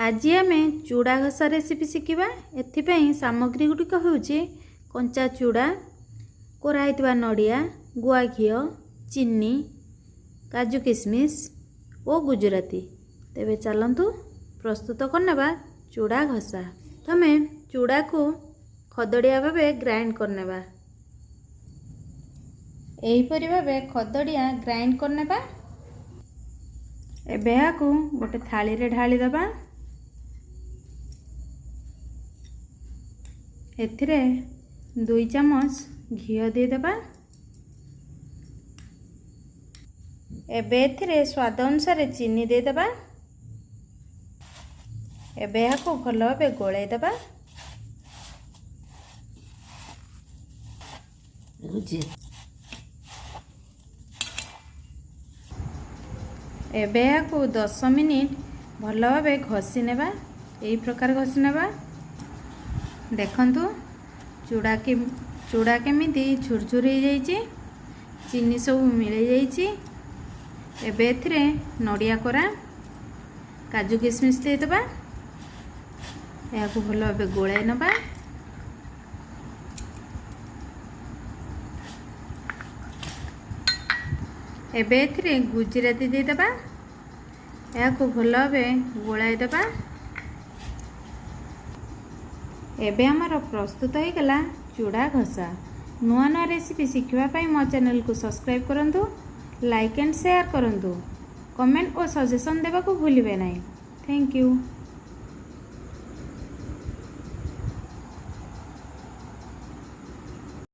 आज आमे चूड़ा घसा रेसिपी शिखा। एथिपाई सामग्री गुड़िक होउछि कंचा चूड़ा, कोराइतबा नड़िया, गुआ घी, चीनी, काजू किशमिश और गुजराती। तेबे चलंतु प्रस्तुत करनेबा चूड़ा घसा। तमे चूड़ा को खदड़िया भावे ग्राइंड करनेबा। एहीपरि भावे खदड़िया ग्राइंड करनेबा। एबे याकू गोटे थाली रे ढाली दबा। एथिरे 2 चम्मच घी दे दबा। एबे एथिरे स्वाद अनुसार चीनी दे दबा। एबे याकू भल भावे गोलाई दबा। एबे याकू 10 मिनिट भल भावे घसी नेबा। एही प्रकार घसी नेबा। देखंतु चूड़ा केमिति झुरझुर हो जाइए, चीनी सब मिल जाइए। एबे एथिरे नड़िया कोरा, काजू किशमिश दे दबा। याकू भल भावे गोलाई नबा। एबे एथिरे गुजराती दे दबा। याकू भल भावे गोलाई दबा। एबे हमारा प्रस्तुत हो गला चूड़ा घसा। नुआ नुआ रेसिपी शिखा मो चैनल को सब्सक्राइब करंतु, लाइक एंड शेयर करंतु, कमेंट और सजेशन देवा को भूलिबे नहीं। Thank you.